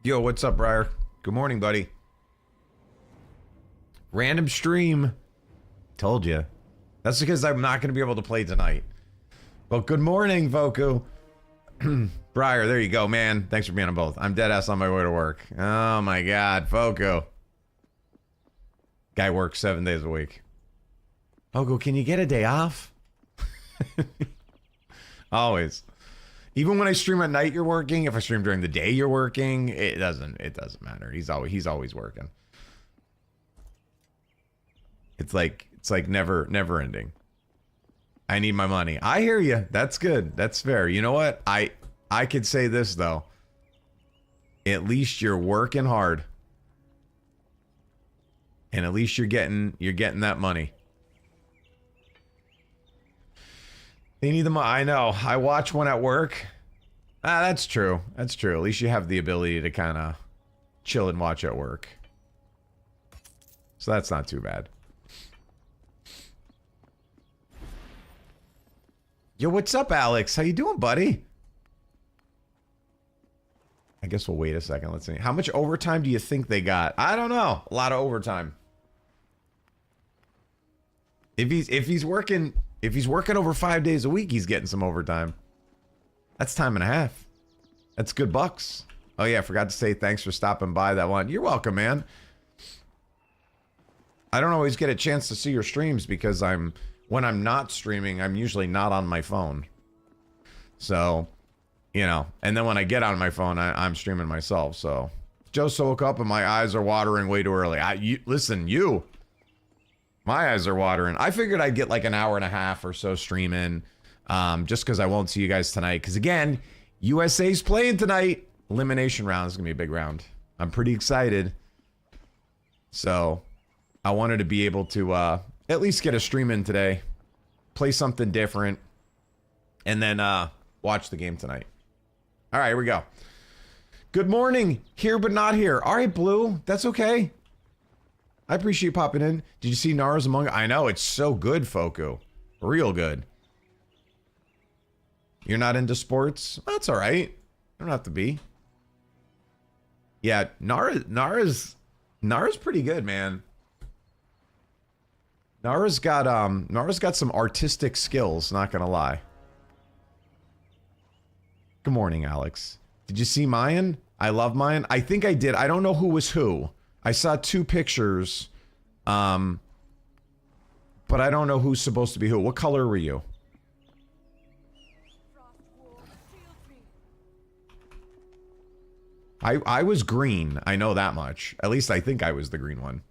Yo, what's up, Briar? Good morning, buddy. Random stream. Told you. That's because I'm not going to be able to play tonight. Well, good morning, Voku. Briar, there you go, man. Thanks for being on both. I'm dead ass on my way to work. Oh my god, Voku. Guy works 7 days a week. Voku, can you get a day off? Always. Even when I stream at night, you're working. If I stream during the day, you're working. It doesn't matter. He's always working. It's like never ending. I need my money. I hear you. That's good. That's fair. You know what? I could say this though. At least you're working hard. And at least you're getting that money. They need the money. I know. I watch one at work. Ah, that's true. That's true. At least you have the ability to kind of chill and watch at work. So that's not too bad. Yo, what's up, Alex? How you doing, buddy? I guess we'll wait a second. Let's see. How much overtime do you think they got? I don't know. A lot of overtime. If he's working over 5 days a week, he's getting some overtime. That's time and a half. That's good bucks. Oh yeah, I forgot to say thanks for stopping by that one. You're welcome, man. I don't always get a chance to see your streams because when I'm not streaming, I'm usually not on my phone. So, you know, and then when I get on my phone, I'm streaming myself. So, just woke up and my eyes are watering way too early. Listen, my eyes are watering. I figured I'd get like an hour and a half or so streaming, just because I won't see you guys tonight. Because again, USA's playing tonight. Elimination round is gonna be a big round. I'm pretty excited. So, I wanted to be able to at least get a stream in today, play something different, and then watch the game tonight. All right, here we go. Good morning, here but not here. All right, Blue, that's okay. I appreciate you popping in. Did you see Nara's Among Us? I know, it's so good, Foku. Real good. You're not into sports? That's all right. You don't have to be. Yeah, Nara's pretty good, man. Nara's got some artistic skills, not gonna lie. Good morning, Alex. Did you see Mayan? I love Mayan. I think I did. I don't know who was who. I saw two pictures, but I don't know who's supposed to be who. What color were you? I was green. I know that much. At least I think I was the green one.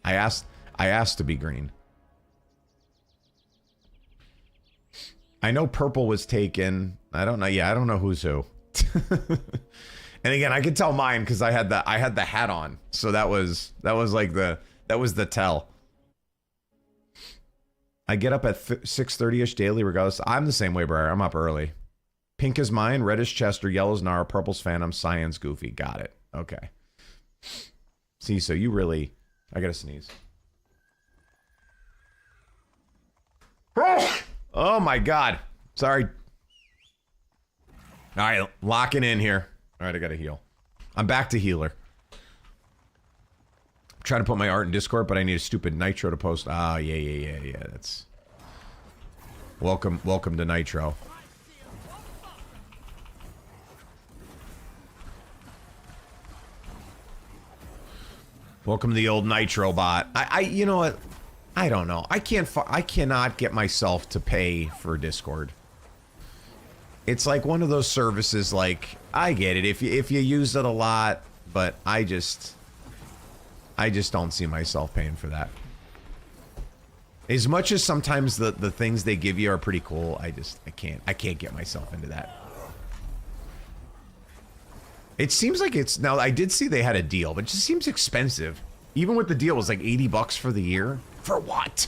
I asked to be green. I know purple was taken. I don't know. Yeah, I don't know who's who. And again, I could tell mine because I had the hat on. So that was the tell. I get up at 6:30ish daily regardless. I'm the same way, Briar. I'm up early. Pink is mine, red is Chester, yellow is Nara, purple's Phantom, cyan's Goofy. Got it. Okay. See, so you really... I gotta sneeze. Oh my god. Sorry. Alright, locking in here. Alright, I gotta heal. I'm back to healer. I'm trying to put my art in Discord, but I need a stupid Nitro to post. Ah, yeah. That's... Welcome to Nitro. Welcome to the old Nitro bot. You know what? I don't know. I cannot get myself to pay for Discord. It's like one of those services, like, I get it if you use it a lot, but I just don't see myself paying for that. As much as sometimes the things they give you are pretty cool, I can't get myself into that. It seems like it's... Now, I did see they had a deal, but it just seems expensive. Even with the deal, it was like 80 bucks for the year. For what?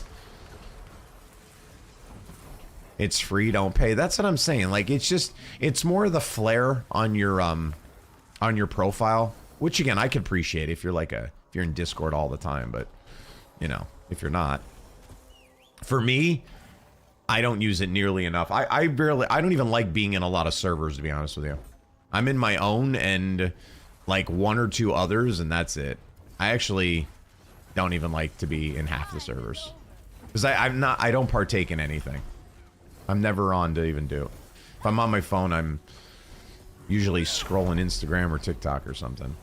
It's free, don't pay. That's what I'm saying. Like, it's just... It's more the flair on your profile. Which, again, I can appreciate if you're if you're in Discord all the time. But, you know, if you're not. For me, I don't use it nearly enough. I don't even like being in a lot of servers, to be honest with you. I'm in my own, and like 1 or 2 others, and that's it. I actually don't even like to be in half the servers. Because I don't partake in anything. I'm never on to even do it. If I'm on my phone, I'm usually scrolling Instagram or TikTok or something.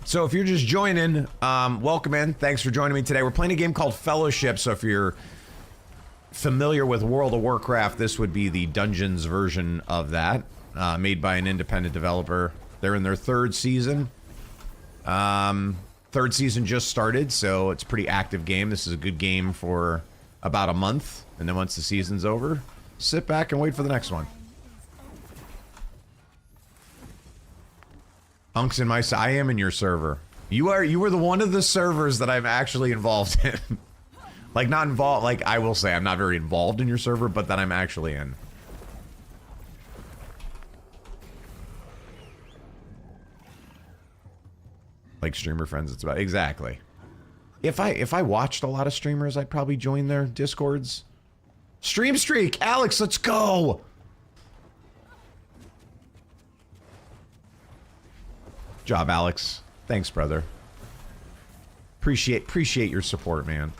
So if you're just joining, welcome in. Thanks for joining me today. We're playing a game called Fellowship. So if you're familiar with World of Warcraft, this would be the Dungeons version of that, made by an independent developer. They're in their 3rd season. 3rd season just started, so it's a pretty active game. This is a good game for about a month, and then once the season's over, sit back and wait for the next one. Unks in my... I am in your server. You were the one of the servers that I'm actually involved in. Like, not involved... Like, I will say I'm not very involved in your server, but that I'm actually in. Like streamer friends, it's about... Exactly. If I watched a lot of streamers, I'd probably join their Discords. Stream streak! Alex, let's go! Job, Alex. Thanks, brother. Appreciate your support, man.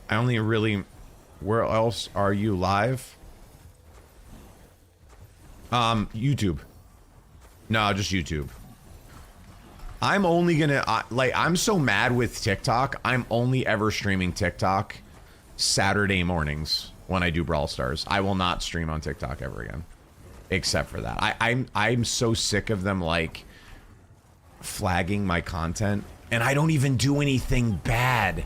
I only really... Where else are you live? YouTube. No, just YouTube. I'm only gonna... like, I'm so mad with TikTok. I'm only ever streaming TikTok Saturday mornings when I do Brawl Stars. I will not stream on TikTok ever again. Except for that. I'm so sick of them, like, flagging my content. And I don't even do anything bad.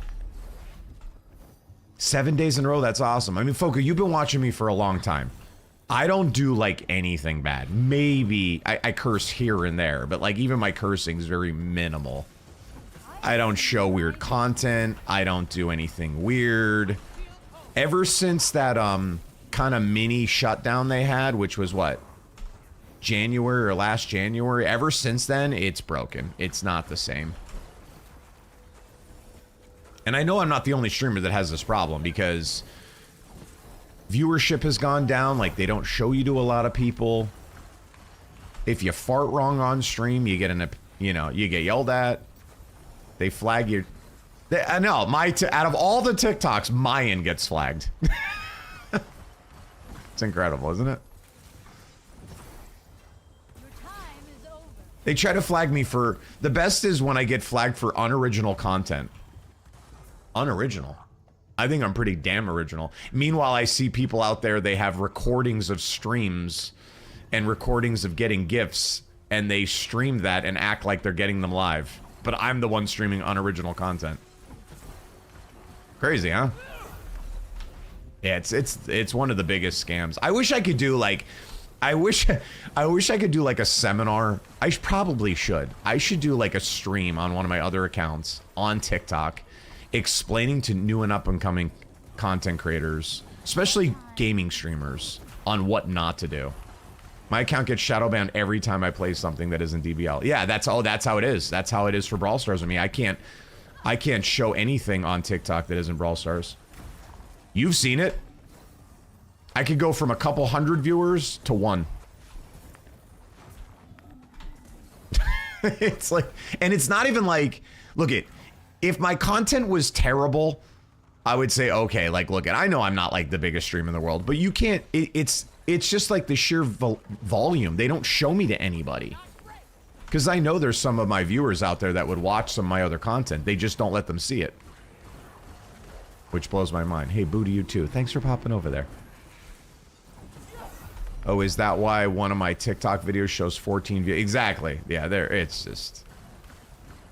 7 days in a row, that's awesome. I mean, Foka, you've been watching me for a long time. I don't do, like, anything bad. Maybe I curse here and there, but, like, even my cursing is very minimal. I don't show weird content. I don't do anything weird. Ever since that, kind of mini shutdown they had, which was, what? January or last January? Ever since then, it's broken. It's not the same. And I know I'm not the only streamer that has this problem, because viewership has gone down. Like, they don't show you to a lot of people. If you fart wrong on stream, you get you get yelled at. They flag you. I know, out of all the TikToks, mine gets flagged. It's incredible, isn't it? They try to flag me for... The best is when I get flagged for unoriginal content. Unoriginal. I think I'm pretty damn original. Meanwhile, I see people out there, they have recordings of streams and recordings of getting gifts, and they stream that and act like they're getting them live. But I'm the one streaming unoriginal content. Crazy, huh? Yeah, it's one of the biggest scams. I wish I could do, like... I wish I could do, like, a seminar. I probably should. I should do, like, a stream on one of my other accounts on TikTok, explaining to new and up-and-coming content creators, especially gaming streamers, on what not to do. My account gets shadow banned every time I play something that isn't DBL. Yeah, that's how it is. That's how it is for Brawl Stars with me. I can't show anything on TikTok that isn't Brawl Stars. You've seen it. I could go from a couple hundred viewers to 1. It's like, and it's not even like, look it. If my content was terrible, I would say, okay, like, look, I know I'm not, like, the biggest streamer in the world, but you can't, it's just, like, the sheer volume. They don't show me to anybody. Because I know there's some of my viewers out there that would watch some of my other content. They just don't let them see it. Which blows my mind. Hey, boo to you, too. Thanks for popping over there. Oh, is that why one of my TikTok videos shows 14 views? Exactly. Yeah, it's just...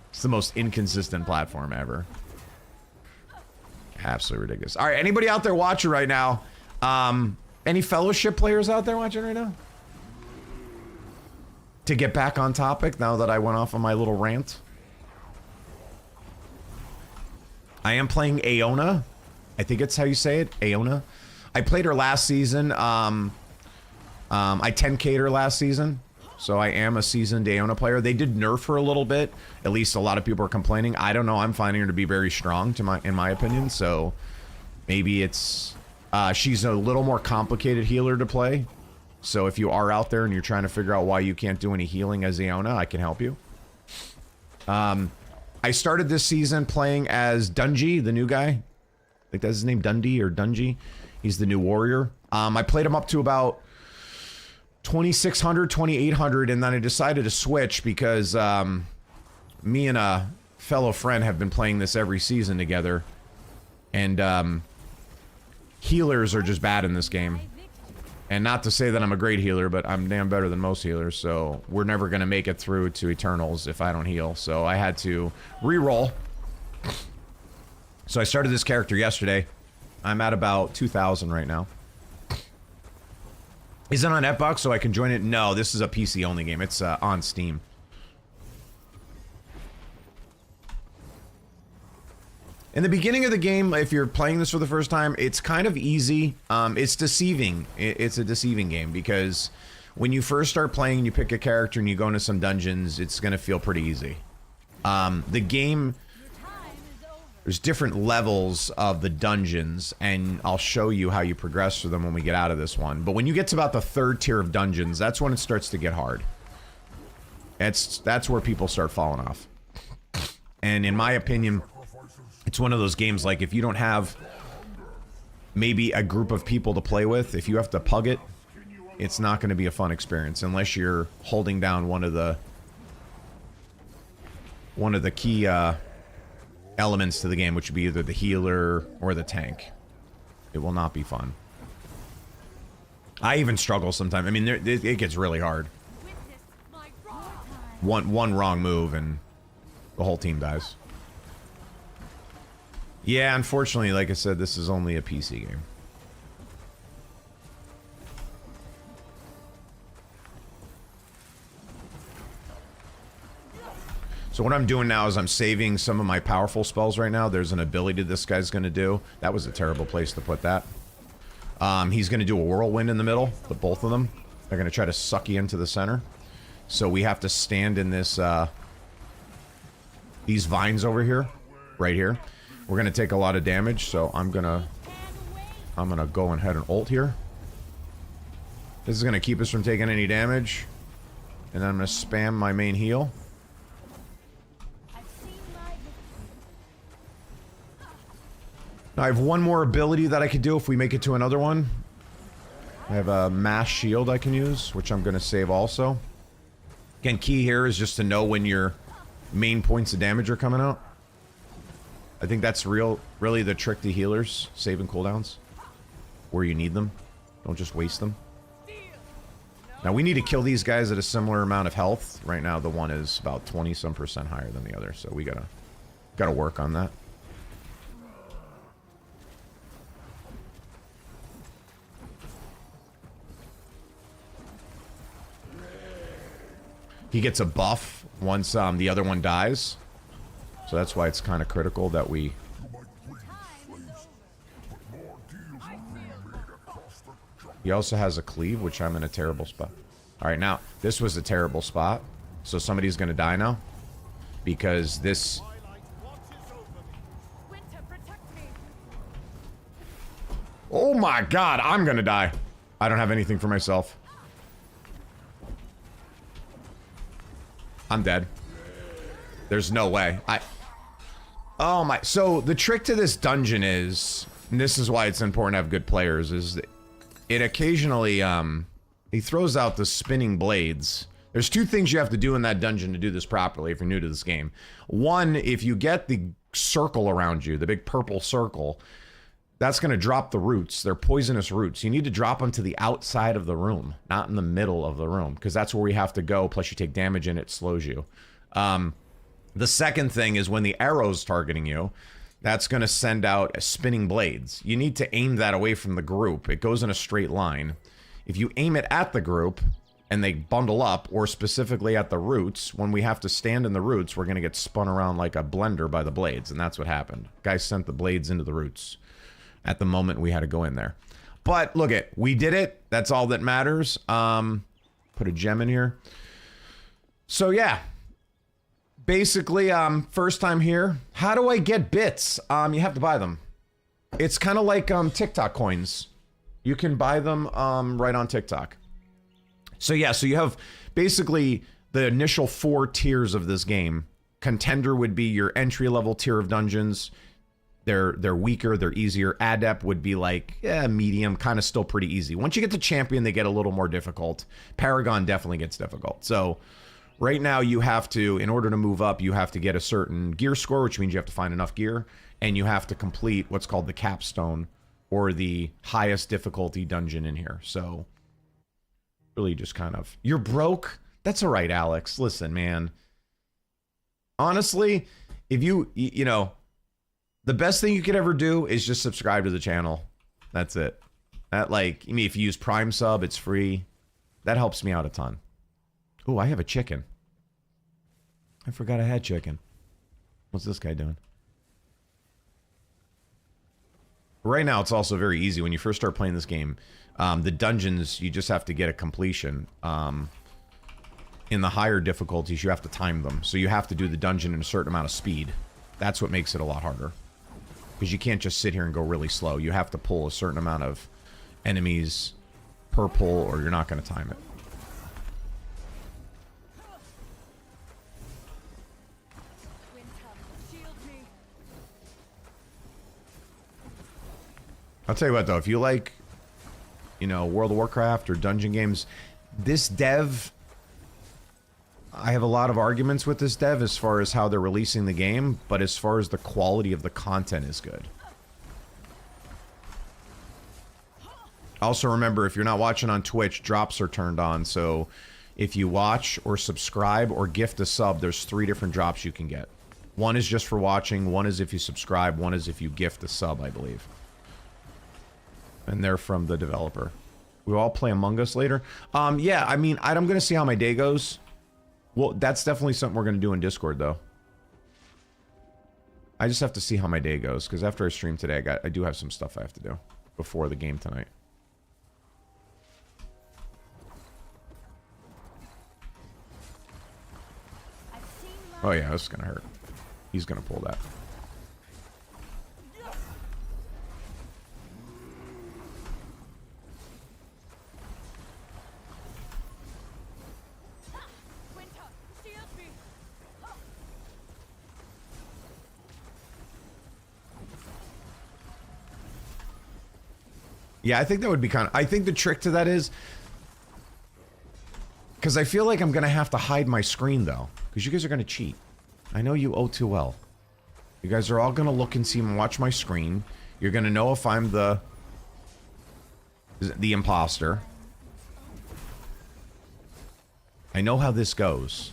It's the most inconsistent platform ever. Absolutely ridiculous. All right, anybody out there watching right now? Any Fellowship players out there watching right now? To get back on topic, now that I went off on my little rant. I am playing Aeona. I think it's how you say it, Aeona. I played her last season. I 10K'd her last season. So I am a seasoned Aeona player. They did nerf her a little bit. At least a lot of people are complaining. I don't know. I'm finding her to be very strong, in my opinion. So maybe it's... she's a little more complicated healer to play. So if you are out there and you're trying to figure out why you can't do any healing as Aeona, I can help you. I started this season playing as Dungy, the new guy. I think that's his name, Dundee or Dungy. He's the new warrior. I played him up to about 2,600, 2,800, and then I decided to switch because me and a fellow friend have been playing this every season together. And healers are just bad in this game. And not to say that I'm a great healer, but I'm damn better than most healers, so we're never going to make it through to Eternals if I don't heal. So I had to re-roll. So I started this character yesterday. I'm at about 2,000 right now. Is it on Xbox so I can join it? No, this is a PC-only game. It's on Steam. In the beginning of the game, if you're playing this for the first time, it's kind of easy. It's deceiving. It's a deceiving game because when you first start playing and you pick a character and you go into some dungeons, it's going to feel pretty easy. The game, there's different levels of the dungeons, and I'll show you how you progress through them when we get out of this one. But when you get to about the 3rd tier of dungeons, that's when it starts to get hard. That's where people start falling off. And in my opinion, it's one of those games, like, if you don't have maybe a group of people to play with, if you have to pug it, it's not going to be a fun experience unless you're holding down one of the key elements to the game, which would be either the healer or the tank. It will not be fun. I even struggle sometimes. I mean, it gets really hard. One wrong move and the whole team dies. Yeah, unfortunately, like I said, this is only a PC game. So what I'm doing now is I'm saving some of my powerful spells right now. There's an ability this guy's going to do. That was a terrible place to put that. He's going to do a whirlwind in the middle, the both of them. They're going to try to suck you into the center. So we have to stand in this, these vines over here, right here. We're gonna take a lot of damage, so I'm gonna go ahead and ult here. This is gonna keep us from taking any damage, and then I'm gonna spam my main heal. Now I have one more ability that I could do if we make it to another one. I have a mass shield I can use, which I'm gonna save also. Again, key here is just to know when your main points of damage are coming out. I think that's really the trick to healers, saving cooldowns where you need them. Don't just waste them. Now we need to kill these guys at a similar amount of health. Right now the one is about 20-some% higher than the other, so we gotta work on that. He gets a buff once the other one dies. So that's why it's kind of critical that we... He also has a cleave, which I'm in a terrible spot. Alright, now, this was a terrible spot. So somebody's going to die now. Because this... Oh my god, I'm going to die. I don't have anything for myself. I'm dead. There's no way. Oh my, so the trick to this dungeon is, and this is why it's important to have good players, is that it occasionally, he throws out the spinning blades. There's 2 things you have to do in that dungeon to do this properly if you're new to this game. One, if you get the circle around you, the big purple circle, that's going to drop the roots. They're poisonous roots. You need to drop them to the outside of the room, not in the middle of the room, because that's where we have to go, plus you take damage and it slows you. The second thing is when the arrow's targeting you, that's going to send out spinning blades. You need to aim that away from the group. It goes in a straight line. If you aim it at the group and they bundle up, or specifically at the roots, when we have to stand in the roots, we're going to get spun around like a blender by the blades, and that's what happened. Guy sent the blades into the roots at the moment we had to go in there. But look it, we did it. That's all that matters. Put a gem in here. So yeah, basically, first time here. How do I get bits? You have to buy them. It's kind of like TikTok coins. You can buy them right on TikTok. So yeah, so you have basically the initial 4 tiers of this game. Contender would be your entry level tier of dungeons. They're weaker, they're easier. Adept would be like, yeah, medium, kind of still pretty easy. Once you get to champion, they get a little more difficult. Paragon definitely gets difficult. So right now you have to, in order to move up, you have to get a certain gear score, which means you have to find enough gear, and you have to complete what's called the capstone, or the highest difficulty dungeon in here. So really just kind of, you're broke? That's all right, Alex. Listen, man. Honestly, if you know, the best thing you could ever do is just subscribe to the channel. That's it. That, like, I mean, if you use Prime Sub, it's free. That helps me out a ton. Ooh, I have a chicken. I forgot I had chicken. What's this guy doing? Right now, it's also very easy. When you first start playing this game, the dungeons, you just have to get a completion. In the higher difficulties, you have to time them. So you have to do the dungeon in a certain amount of speed. That's what makes it a lot harder. Because you can't just sit here and go really slow. You have to pull a certain amount of enemies per pull, or you're not going to time it. I'll tell you what, though. If you like, you know, World of Warcraft or dungeon games, this dev... I have a lot of arguments with this dev as far as how they're releasing the game, but as far as the quality of the content is good. Also remember, if you're not watching on Twitch, drops are turned on, so if you watch or subscribe or gift a sub, there's 3 different drops you can get. One is just for watching, one is if you subscribe, one is if you gift a sub, I believe. And they're from the developer. We'll all play Among Us later. Yeah, I mean, I'm gonna see how my day goes. Well, that's definitely something we're going to do in Discord, though. I just have to see how my day goes, because after I stream today, I do have some stuff I have to do before the game tonight. Oh yeah, this is going to hurt. He's going to pull that. Yeah, I think that would be kind of... I think the trick to that is... Because I feel like I'm going to have to hide my screen, though. Because you guys are going to cheat. I know you too well. You guys are all going to look and see and watch my screen. You're going to know if I'm the imposter. I know how this goes.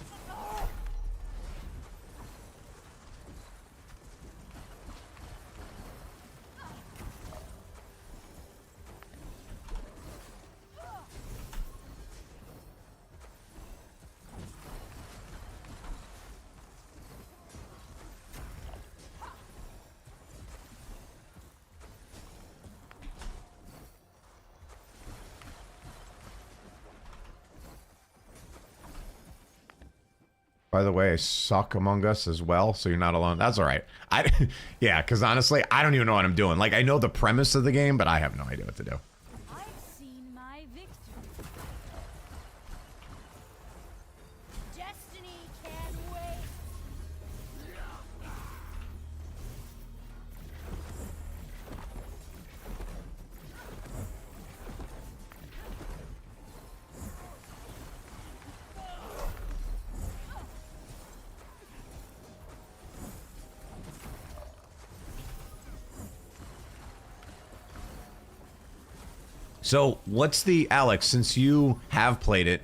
By the way, I suck Among Us as well, so you're not alone. That's all right. Yeah, because honestly, I don't even know what I'm doing. Like, I know the premise of the game, but I have no idea what to do. I've seen my victory. Destiny can wait. So, what's the... Alex, since you have played it,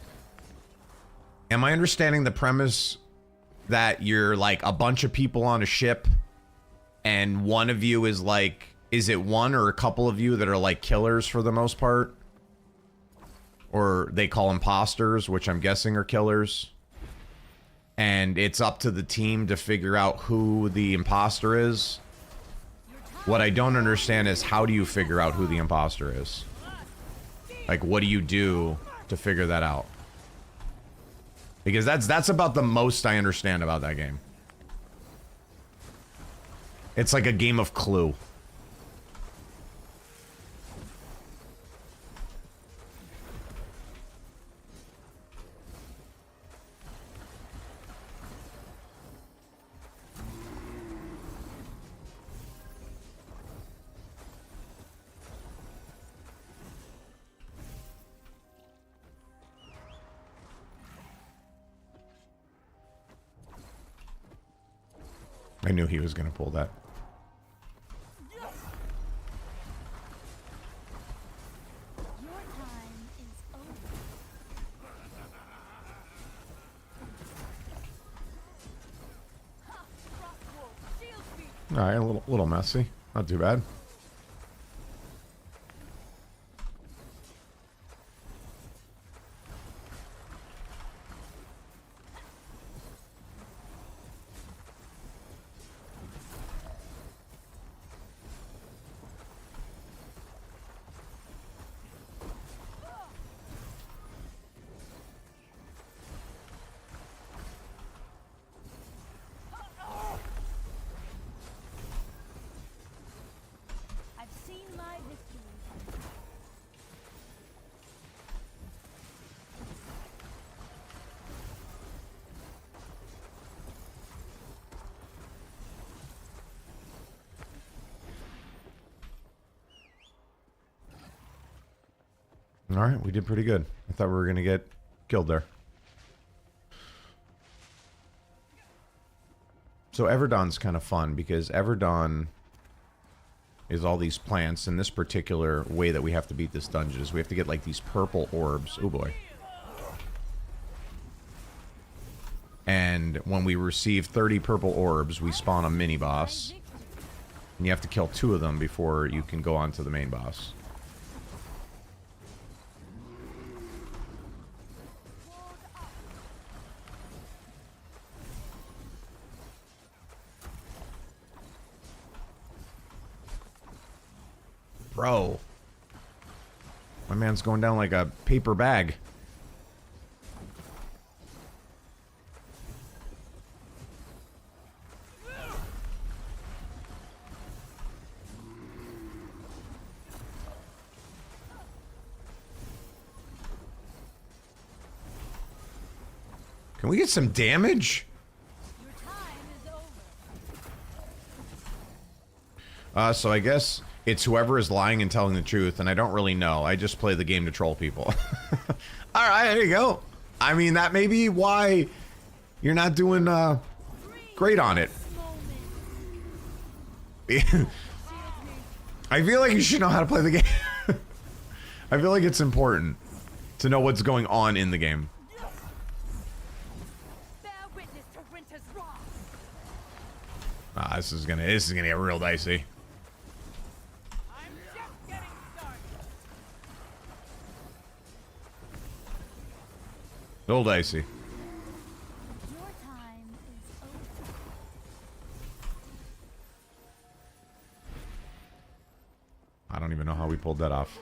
am I understanding the premise that you're, like, a bunch of people on a ship, and one of you is, like... Is it one or a couple of you that are, like, killers for the most part? Or they call imposters, which I'm guessing are killers. And it's up to the team to figure out who the imposter is? What I don't understand is, how do you figure out who the imposter is? Like, what do you do to figure that out? Because that's about the most I understand about that game. It's like a game of Clue. I knew he was going to pull that. Your time is over. Ha! Frostwolf, shield me! All right, a little messy. Not too bad. I've seen my victory. All right, we did pretty good. I thought we were going to get killed there. So Everdon's kind of fun because Everdon is all these plants. In this particular way that we have to beat this dungeon is we have to get like these purple orbs. Oh boy. And when we receive 30 purple orbs, we spawn a mini boss. My victory. And you have to kill 2 of them before you can go on to the main boss. Bro. My man's going down like a paper bag. Can we get some damage? Your time is over. So I guess it's whoever is lying and telling the truth, and I don't really know. I just play the game to troll people. Alright, there you go. I mean, that may be why you're not doing great on it. Moment. I feel like you should know how to play the game. I feel like it's important to know what's going on in the game. Bear witness to winter's wrath. This is gonna get real dicey. I'm just getting started. Real dicey. Your time is over. I don't even know how we pulled that off.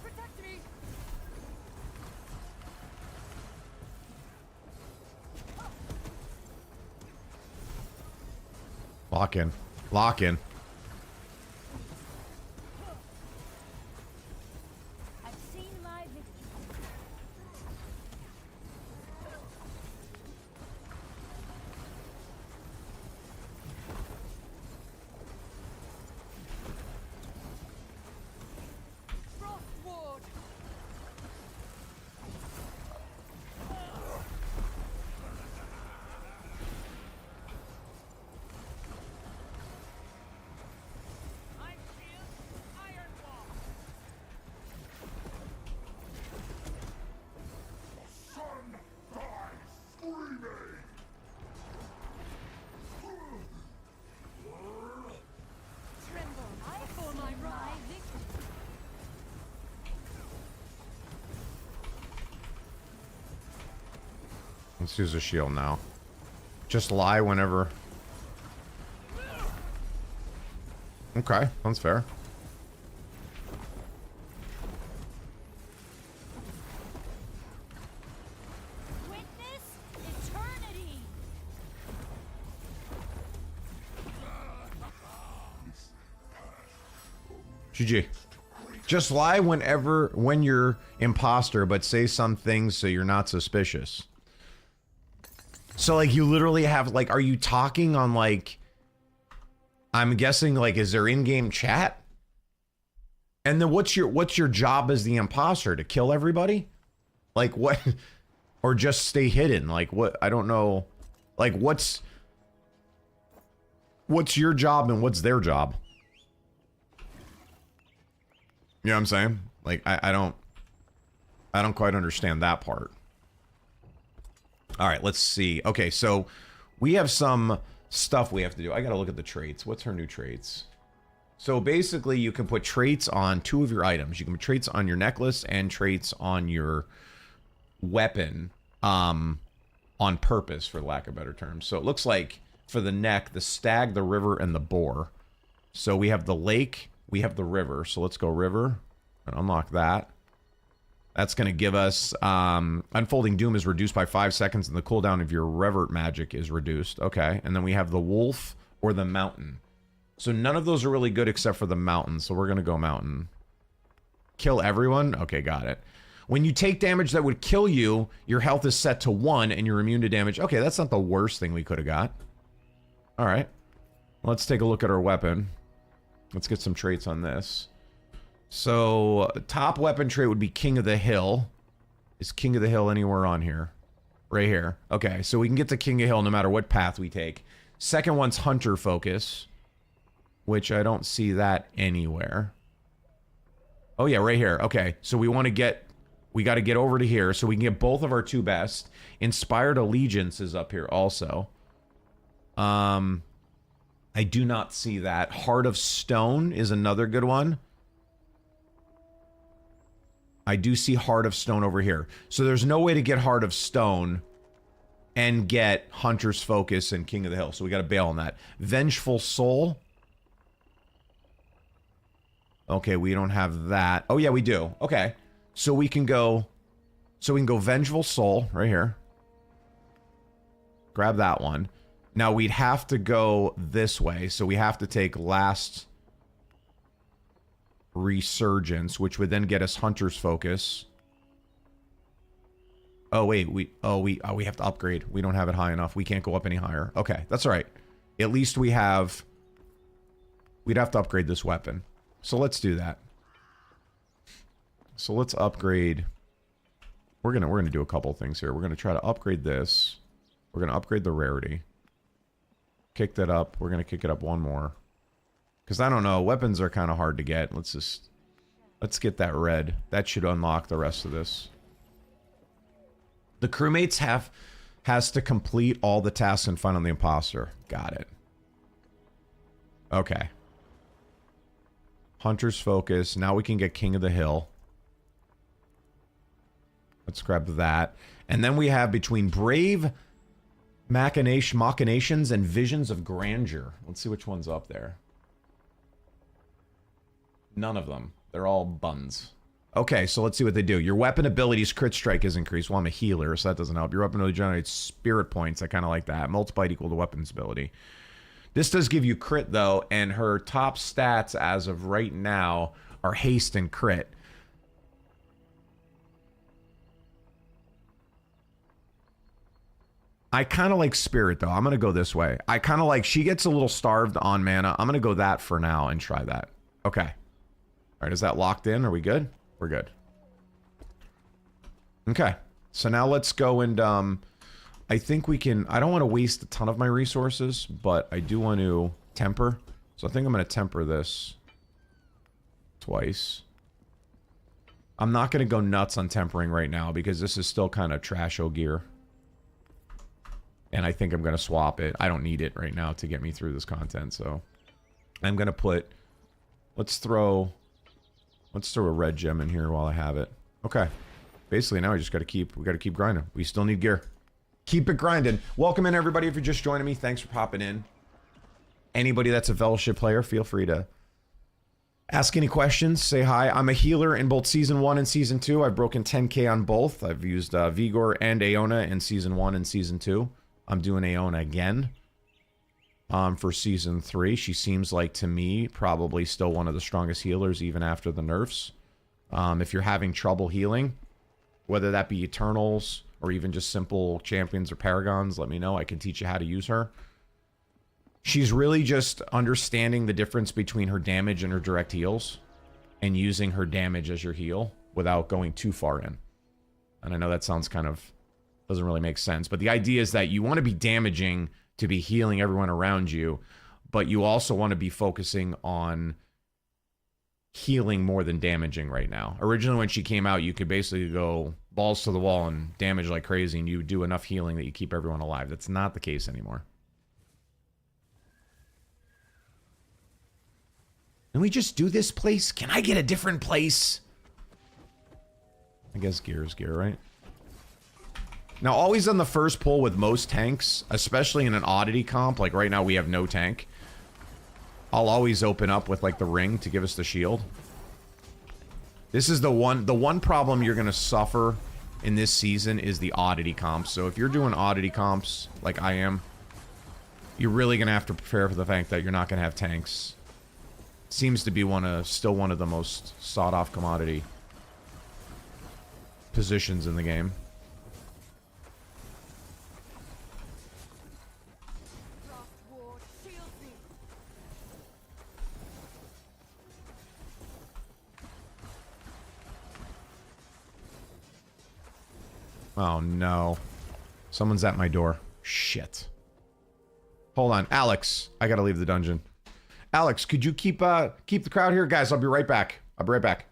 Protect me. Lock in. Lock in. I've seen my victory. Frost ward. Let's use a shield now. Just lie whenever... Okay, that's fair. Witness eternity. GG. Just lie when you're imposter, but say some things so you're not suspicious. So like you literally have like, are you talking on like, I'm guessing like, is there in-game chat? And then what's your job as the imposter? To kill everybody? Like what? Or just stay hidden? Like what? I don't know. Like what's your job and what's their job? You know what I'm saying? Like, I don't quite understand that part. All right, let's see. Okay, so we have some stuff we have to do. I gotta look at the traits. What's her new traits? So basically, you can put traits on 2 of your items. You can put traits on your necklace and traits on your weapon on purpose, for lack of better terms. So it looks like for the neck, the stag, the river, and the boar. So we have the lake, we have the river. So let's go river and unlock that. That's going to give us Unfolding Doom is reduced by 5 seconds and the cooldown of your revert magic is reduced. Okay. And then we have the wolf or the mountain. So none of those are really good except for the mountain. So we're going to go mountain. Kill everyone? Okay, got it. When you take damage that would kill you, your health is set to 1 and you're immune to damage. Okay, that's not the worst thing we could have got. All right. Let's take a look at our weapon. Let's get some traits on this. So, top weapon trait would be King of the Hill. Is King of the Hill anywhere on here? Right here. Okay, so we can get to King of the Hill no matter what path we take. Second one's Hunter Focus, which I don't see that anywhere. Oh yeah, right here. Okay, so we got to get over to here so we can get both of our 2 best. Inspired Allegiance is up here also. I do not see that. Heart of Stone is another good one. I do see Heart of Stone over here. So there's no way to get Heart of Stone and get Hunter's Focus and King of the Hill. So we got to bail on that. Vengeful Soul. Okay, we don't have that. Oh yeah, we do. Okay. So we can go Vengeful Soul right here. Grab that one. Now we'd have to go this way, so we have to take Last Resurgence, which would then get us Hunter's Focus. Oh wait, we have to upgrade. We don't have it high enough. We can't go up any higher. Okay, that's all right. At least we'd have to upgrade this weapon. So let's do that. So let's upgrade. We're gonna do a couple things here. We're gonna try to upgrade this. We're gonna upgrade the rarity. Kick that up. We're going to kick it up one more. Because I don't know. Weapons are kind of hard to get. Let's get that red. That should unlock the rest of this. The crewmates has to complete all the tasks and find on the imposter. Got it. Okay. Hunter's Focus. Now we can get King of the Hill. Let's grab that. And then we have between Brave Machinations and Visions of Grandeur. Let's see which one's up there. None of them. They're all buns. Okay, so let's see what they do. Your weapon abilities crit strike is increased. Well, I'm a healer, so that doesn't help. Your weapon ability generates spirit points. I kind of like that. Multiplied equal to weapon's ability. This does give you crit, though, and her top stats as of right now are haste and crit. I kind of like Spirit, though. I'm going to go this way. I kind of like... She gets a little starved on mana. I'm going to go that for now and try that. Okay. All right, is that locked in? Are we good? We're good. Okay. So now let's go and... I think we can... I don't want to waste a ton of my resources, but I do want to temper. So I think I'm going to temper this twice. I'm not going to go nuts on tempering right now because this is still kind of trasho gear. And I think I'm going to swap it. I don't need it right now to get me through this content, so... I'm going to put... Let's throw a red gem in here while I have it. Okay. Basically, now we just got to keep... We got to keep grinding. We still need gear. Keep it grinding. Welcome in, everybody. If you're just joining me, thanks for popping in. Anybody that's a Fellowship player, feel free to ask any questions. Say hi. I'm a healer in both Season 1 and Season 2. I've broken 10k on both. I've used Vigor and Aona in Season 1 and Season 2. I'm doing Aona again for Season 3. She seems like, to me, probably still one of the strongest healers, even after the nerfs. If you're having trouble healing, whether that be Eternals or even just simple champions or paragons, let me know. I can teach you how to use her. She's really just understanding the difference between her damage and her direct heals and using her damage as your heal without going too far in. And I know that sounds kind of, doesn't really make sense, but the idea is that you want to be damaging to be healing everyone around you, but you also want to be focusing on healing more than damaging right now. Originally, when she came out, you could basically go balls to the wall and damage like crazy, and you do enough healing that you keep everyone alive. That's not the case anymore. Can we just do this place? Can I get a different place? I guess gear is gear, right? Now, always on the first pull with most tanks, especially in an oddity comp, like right now we have no tank, I'll always open up with like the ring to give us the shield. This is the one problem you're going to suffer in this season is the oddity comps. So if you're doing oddity comps like I am, you're really going to have to prepare for the fact that you're not going to have tanks. Seems to be still one of the most sought-off commodity positions in the game. Frost ward, shield me. Oh no. Someone's at my door. Shit. Hold on. Alex, I gotta leave the dungeon. Alex, could you keep the crowd here? Guys, I'll be right back. I'll be right back.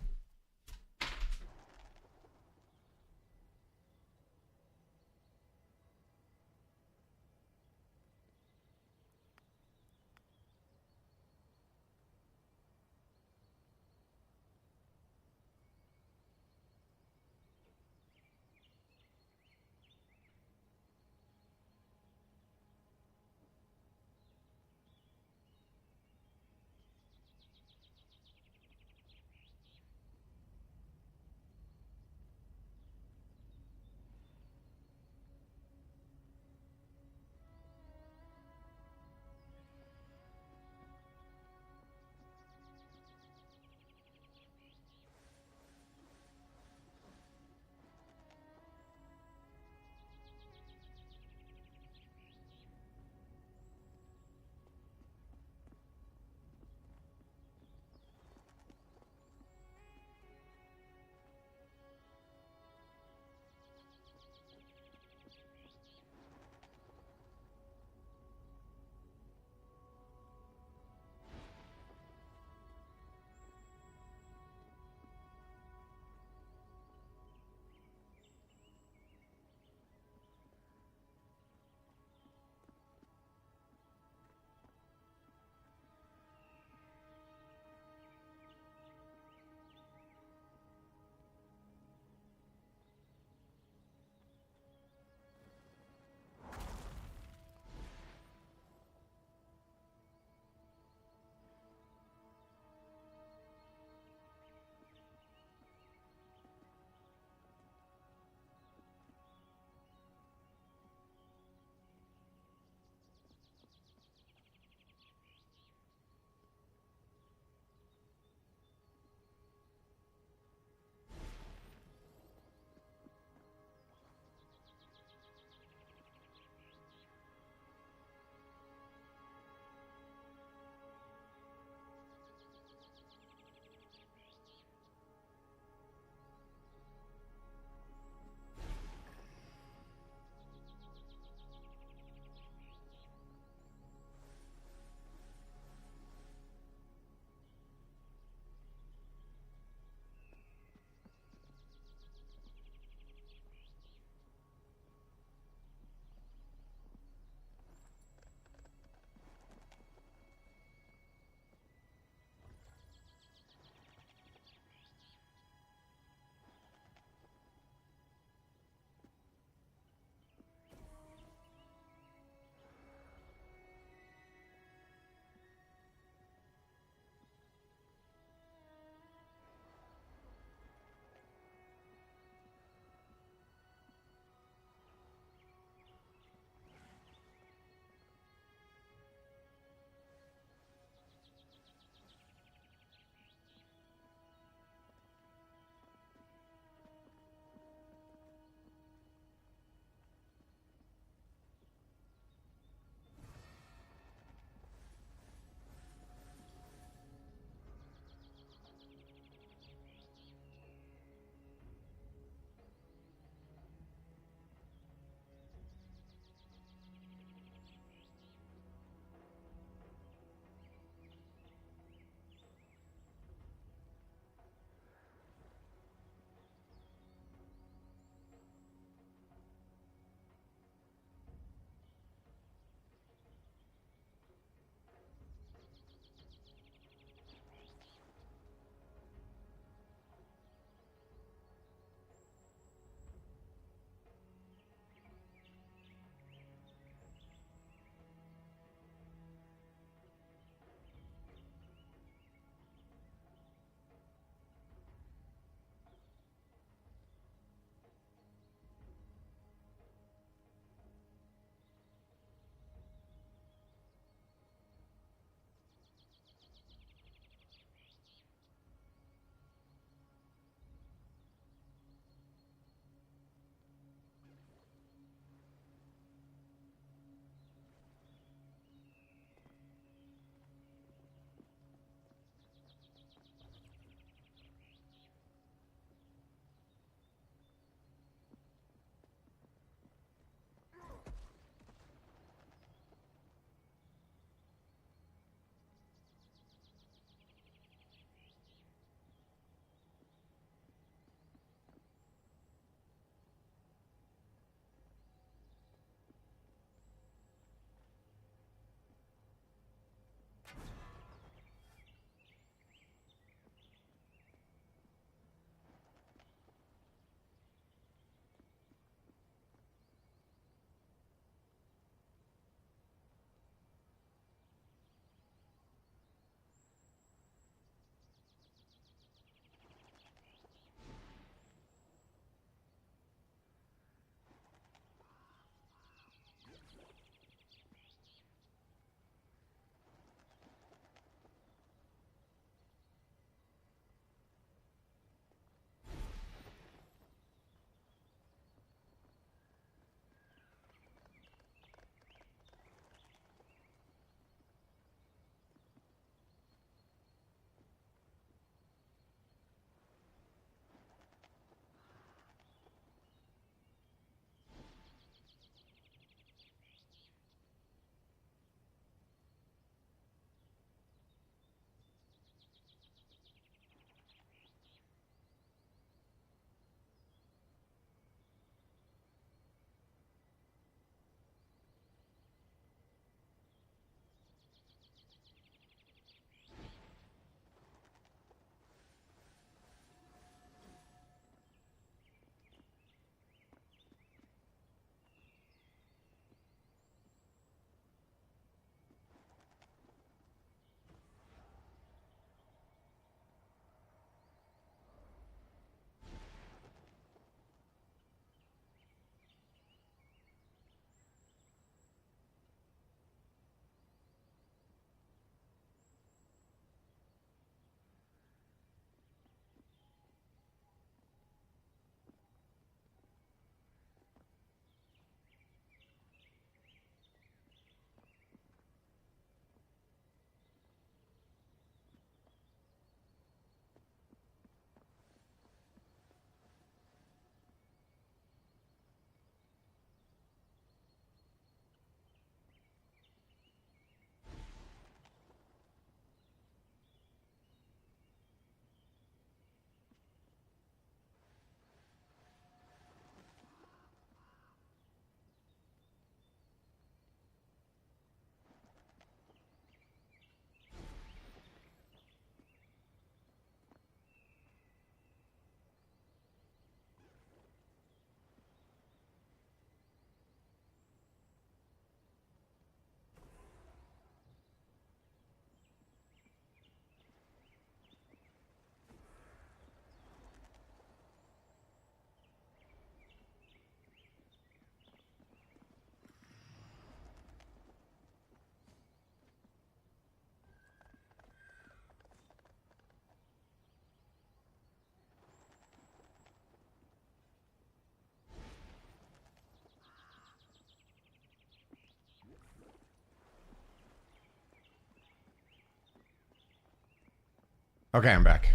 Okay, I'm back.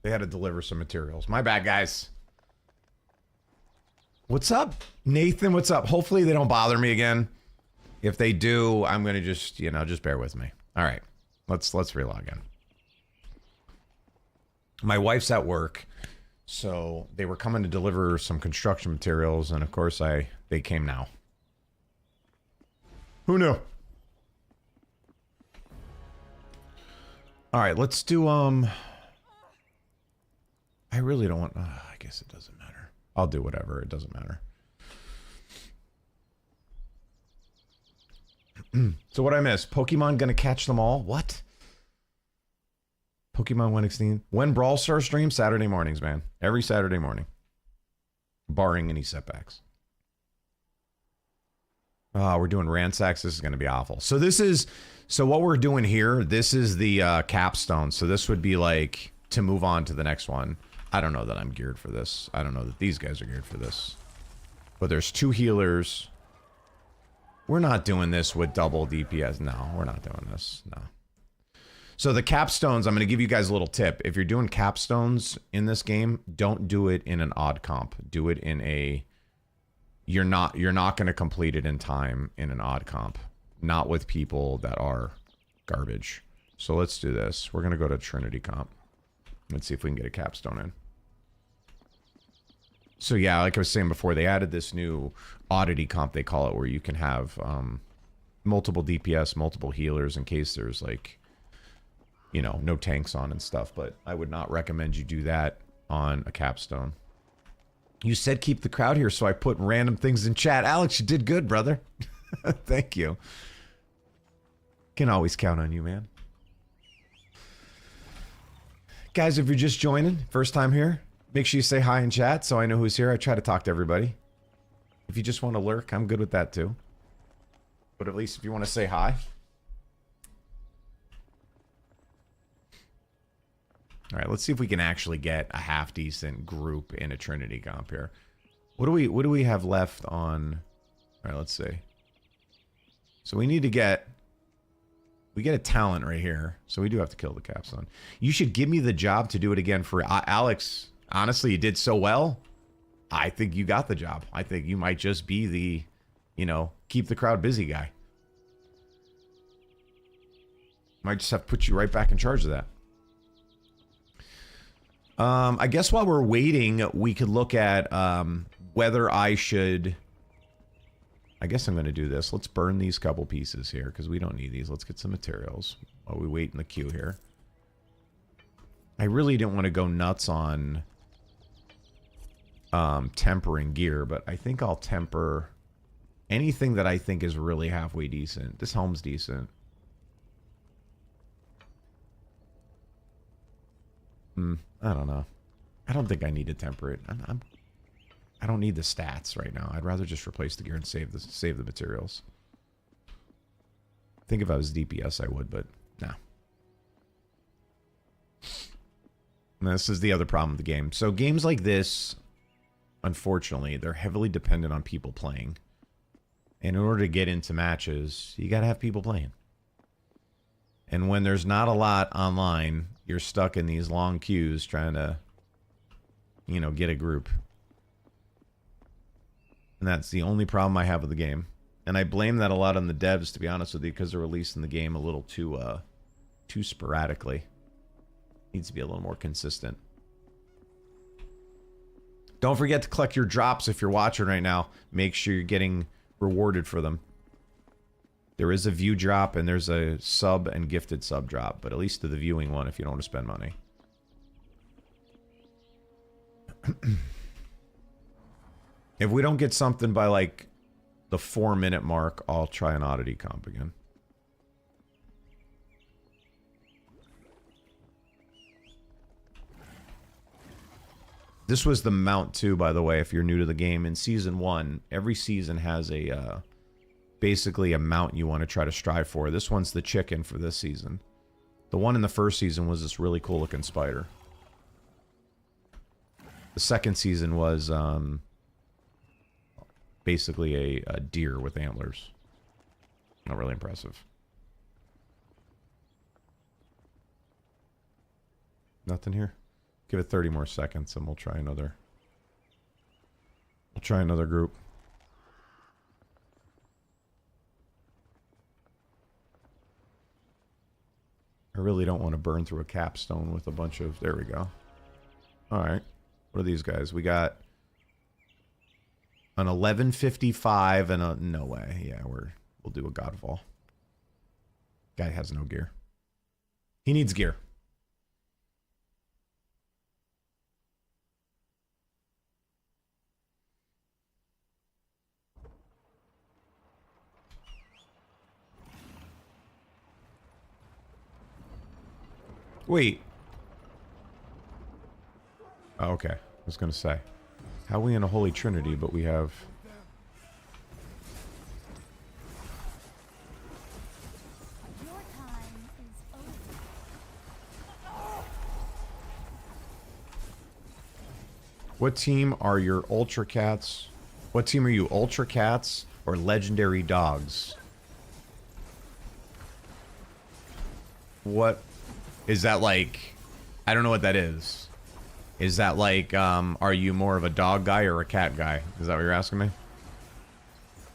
They had to deliver some materials. My bad, guys. What's up, Nathan? What's up? Hopefully they don't bother me again. If they do, I'm gonna just, you know, just bear with me. All right, let's relog in. My wife's at work, so they were coming to deliver some construction materials, and of course they came now. Who knew? All right, let's do I really don't want. I guess it doesn't matter. I'll do whatever. It doesn't matter. So what I missed? Pokemon gonna catch them all? What? Pokemon 116. When Brawl Stars stream? Saturday mornings, man. Every Saturday morning. Barring any setbacks. We're doing Ransacks. This is gonna be awful. So this is, so what we're doing here, this is the capstone. So this would be like to move on to the next one. I don't know that I'm geared for this. I don't know that these guys are geared for this. But there's 2 healers. We're not doing this with double DPS. No, we're not doing this. No. So the capstones, I'm going to give you guys a little tip. If you're doing capstones in this game, don't do it in an odd comp. Do it in a... You're not going to complete it in time in an odd comp. Not with people that are garbage. So let's do this. We're going to go to Trinity comp. Let's see if we can get a capstone in. So yeah, like I was saying before, they added this new oddity comp, they call it, where you can have multiple DPS, multiple healers in case there's like you know, no tanks on and stuff, but I would not recommend you do that on a capstone. You said keep the crowd here, so I put random things in chat. Alex, you did good, brother. Thank you. Can always count on you, man. Guys, if you're just joining, first time here, make sure you say hi in chat so I know who's here. I try to talk to everybody. If you just want to lurk, I'm good with that too. But at least if you want to say hi. All right, let's see if we can actually get a half decent group in a Trinity comp here. What do we have left on? All right, let's see. So we need to get a talent right here. So we do have to kill the capstone. You should give me the job to do it again for Alex. Honestly, you did so well. I think you got the job. I think you might just be the, you know, keep the crowd busy guy. Might just have to put you right back in charge of that. I guess while we're waiting, we could look at whether I should... I guess I'm going to do this. Let's burn these couple pieces here, because we don't need these. Let's get some materials while we wait in the queue here. I really didn't want to go nuts on tempering gear, but I think I'll temper anything that I think is really halfway decent. This helm's decent. I don't know. I don't think I need to temper it. I don't need the stats right now. I'd rather just replace the gear and save the materials. I think if I was DPS I would, but no. And this is the other problem with the game. So games like this, unfortunately, they're heavily dependent on people playing. And in order to get into matches, you gotta have people playing. And when there's not a lot online, you're stuck in these long queues trying to, you know, get a group. And that's the only problem I have with the game. And I blame that a lot on the devs, to be honest with you, because they're releasing the game a little too sporadically. Needs to be a little more consistent. Don't forget to collect your drops if you're watching right now. Make sure you're getting rewarded for them. There is a view drop and there's a sub and gifted sub drop, but at least to the viewing one if you don't want to spend money. If we don't get something by like the 4-minute mark, I'll try an oddity comp again. This was the mount too, by the way, if you're new to the game. In Season 1, every season has a... basically a mount you want to try to strive for. This one's the chicken for this season. The one in the first season was this really cool looking spider. The second season was basically a deer with antlers. Not really impressive. Nothing here. Give it 30 more seconds and we'll try another. We'll try another group. I really don't want to burn through a capstone with a bunch of... There we go. Alright. What are these guys? We got an 1155 and a... No way. Yeah, we'll do a Godfall. Guy has no gear. He needs gear. Wait. Oh, okay. I was going to say. How are we in a Holy Trinity, but we have... Your time is over. What team are your Ultra Cats? What team are you? Ultra Cats or Legendary Dogs? What... Is that like... I don't know what that is. Is that like, are you more of a dog guy or a cat guy? Is that what you're asking me?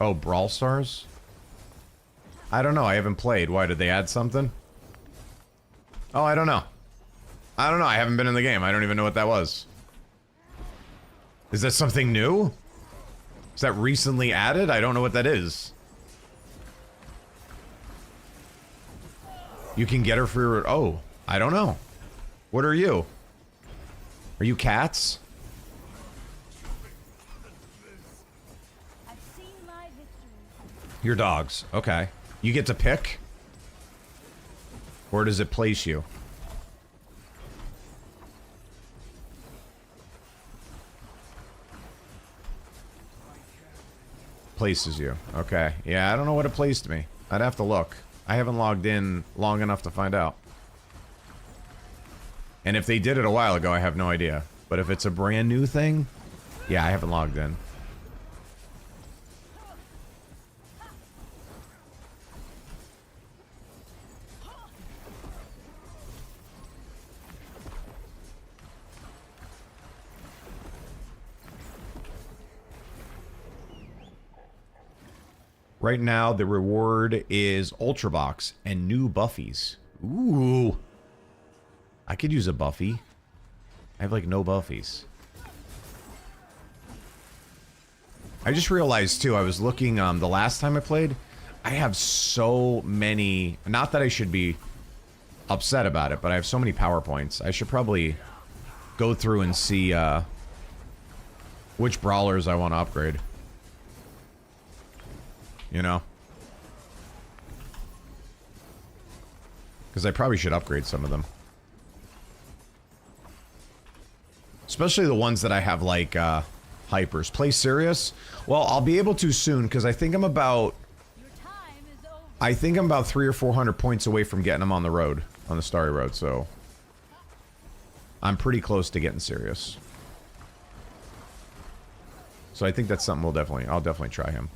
Oh, Brawl Stars? I don't know. I haven't played. Why, did they add something? Oh, I don't know. I don't know. I haven't been in the game. I don't even know what that was. Is that something new? Is that recently added? I don't know what that is. You can get her for your... Oh. I don't know. What are you? Are you cats? I've seen my victory. You're dogs. Okay. You get to pick? Where does it place you? Places you. Okay. Yeah, I don't know what it placed me. I'd have to look. I haven't logged in long enough to find out. And if they did it a while ago, I have no idea. But if it's a brand new thing, yeah, I haven't logged in. Right now, the reward is Ultra Box and new buffies. Ooh. I could use a buffy. I have, like, no buffies. I just realized, too, I was looking, the last time I played, I have so many... Not that I should be upset about it, but I have so many PowerPoints. I should probably go through and see, which brawlers I want to upgrade. You know? Because I probably should upgrade some of them. Especially the ones that I have, like, hypers. Play serious? Well, I'll be able to soon, because I think I'm about... Your time is over. I think I'm about 300 or 400 points away from getting them on the road. On the Starry Road, so... I'm pretty close to getting serious. So I think that's something I'll definitely try him.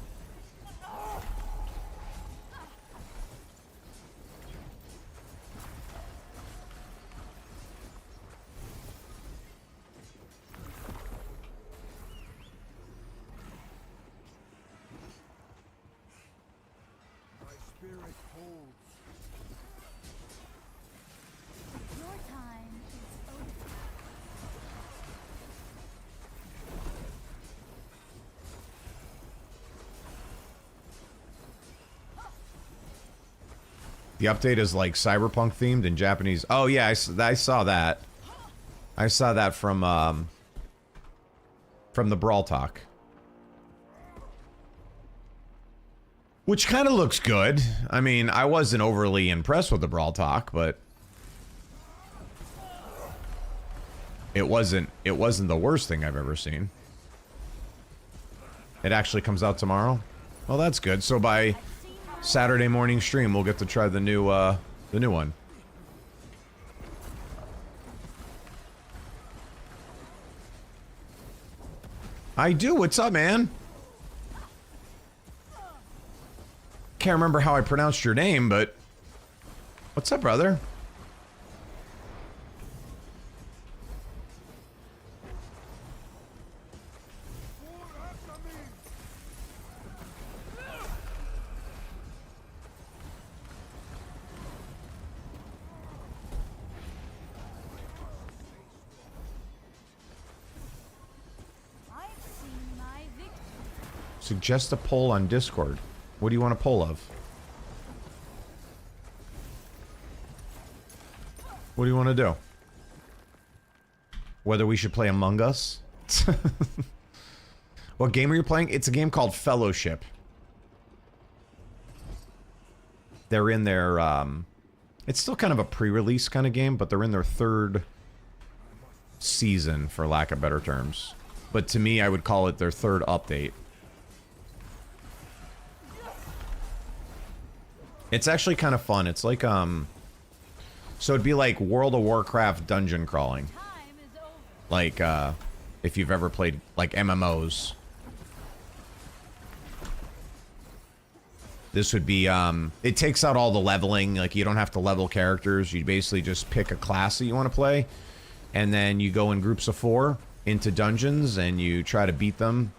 Your time is over. The update is like cyberpunk themed and Japanese. Oh yeah, I saw that. I saw that from the Brawl Talk. Which kind of looks good. I mean, I wasn't overly impressed with the Brawl Talk, but it wasn't the worst thing I've ever seen. It actually comes out tomorrow. Well, that's good. So by Saturday morning stream, we'll get to try the new one. I do. What's up, man? Can't remember how I pronounced your name, but what's up, brother? I've seen my victory. Suggest a poll on Discord. What do you want a poll of? What do you want to do? Whether we should play Among Us? What game are you playing? It's a game called Fellowship. They're in their, it's still kind of a pre-release kind of game, but they're in their third season, for lack of better terms. But to me, I would call it their third update. It's actually kind of fun. It's like, so it'd be like World of Warcraft dungeon crawling. Time is over. Like, if you've ever played, like, MMOs. This would be, it takes out all the leveling. Like, you don't have to level characters. You basically just pick a class that you want to play. And then you go in groups of 4 into dungeons and you try to beat them.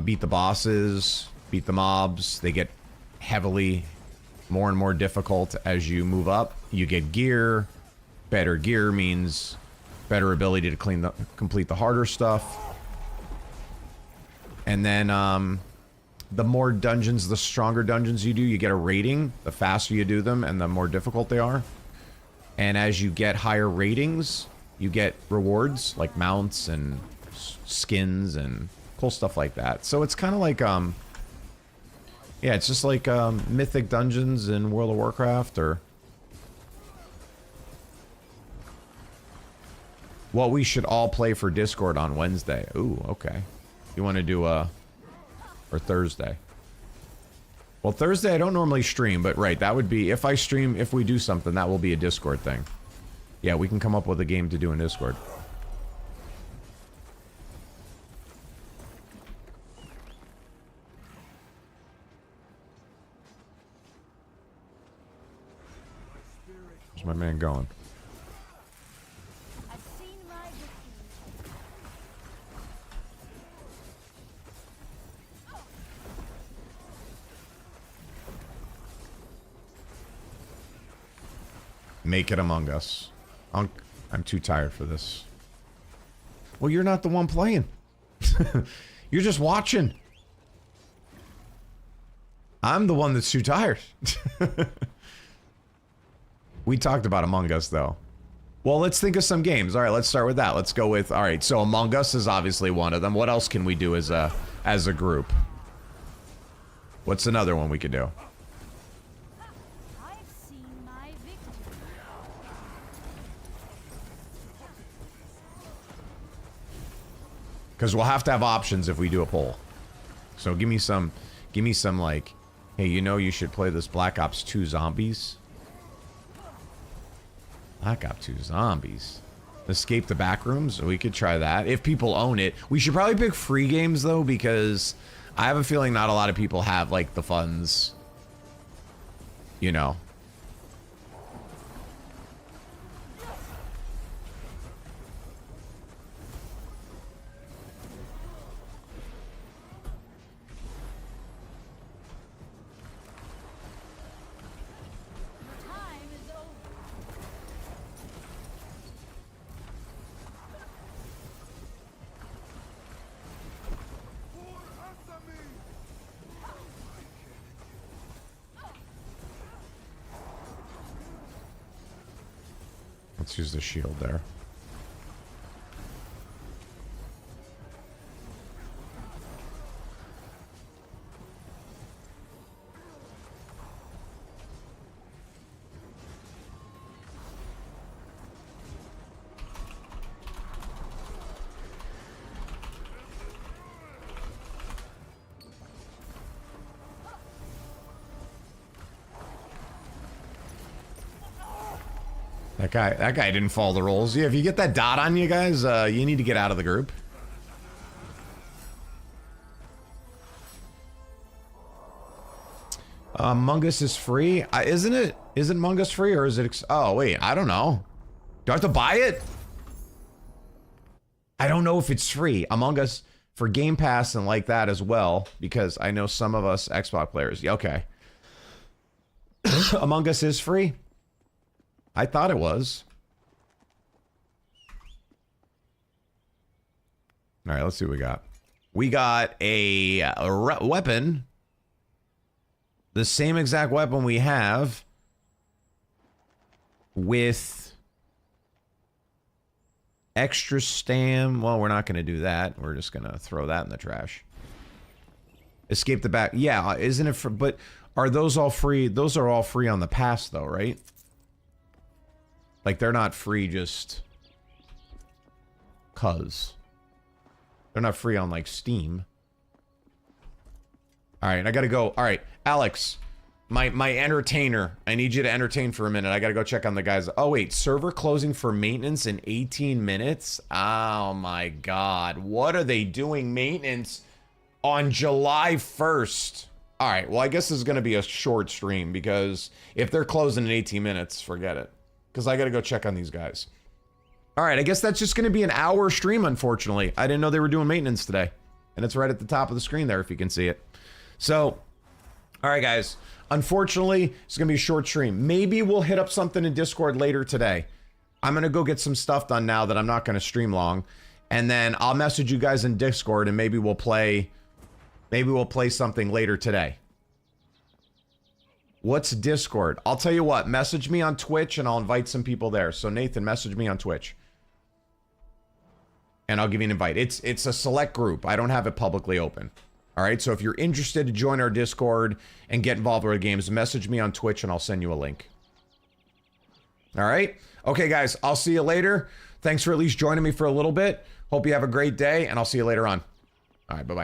Beat the bosses, beat the mobs. They get heavily more and more difficult as you move up. You get gear. Better gear means better ability to complete the harder stuff. And then the more dungeons, the stronger dungeons you do, you get a rating. The faster you do them and the more difficult they are. And as you get higher ratings, you get rewards like mounts and skins and cool stuff like that. So it's kind of like, yeah, it's just like Mythic Dungeons in World of Warcraft, or what we should all play for Discord on Wednesday. Ooh, okay. You want to do or Thursday? Well, Thursday I don't normally stream, but right, that would be, if I stream, if we do something, that will be a Discord thing. Yeah, we can come up with a game to do in Discord. Where's my man going? I've seen my victory. Make it Among Us. I'm too tired for this. Well, you're not the one playing. You're just watching. I'm the one that's too tired. We talked about Among Us, though. Well, let's think of some games. All right, let's start with that. Let's go with... All right, so Among Us is obviously one of them. What else can we do as a group? What's another one we could do? I've seen my victory. Because we'll have to have options if we do a poll. So give me some like, hey, you know you should play this Black Ops 2 Zombies. Black Ops 2 Zombies. Escape the Backrooms. We could try that. If people own it. We should probably pick free games, though, because I have a feeling not a lot of people have, like, the funds. You know. Your time is over. Let's use the shield there. That guy didn't follow the rules. Yeah, if you get that dot on you guys, you need to get out of the group. Among Us is free, isn't it? Isn't Among Us free, or is it? Oh wait, I don't know. Do I have to buy it? I don't know if it's free. Among Us for Game Pass and like that as well, because I know some of us Xbox players. Yeah, okay. Among Us is free. I thought it was. All right, let's see what we got. We got a weapon. The same exact weapon we have with extra stam. Well, we're not going to do that. We're just going to throw that in the trash. Escape the back. Yeah, isn't it for, but are those all free? Those are all free on the pass though, right? Like, they're not free just cuz. They're not free on, like, Steam. Alright, I gotta go. Alright, Alex. My entertainer. I need you to entertain for a minute. I gotta go check on the guys. Oh, wait. Server closing for maintenance in 18 minutes? Oh, my God. What are they doing maintenance on July 1st? Alright, well, I guess this is gonna be a short stream, because if they're closing in 18 minutes, forget it. Because I gotta go check on these guys. Alright, I guess that's just gonna be an hour stream, unfortunately. I didn't know they were doing maintenance today. And it's right at the top of the screen there, if you can see it. So, alright guys. Unfortunately, it's gonna be a short stream. Maybe we'll hit up something in Discord later today. I'm gonna go get some stuff done now that I'm not gonna stream long. And then I'll message you guys in Discord and maybe we'll play something later today. What's Discord? I'll tell you what, message me on Twitch and I'll invite some people there. So Nathan, message me on Twitch. And I'll give you an invite. It's a select group. I don't have it publicly open. All right, so if you're interested to join our Discord and get involved with our games, message me on Twitch and I'll send you a link. All right? Okay, guys, I'll see you later. Thanks for at least joining me for a little bit. Hope you have a great day, and I'll see you later on. All right, bye-bye.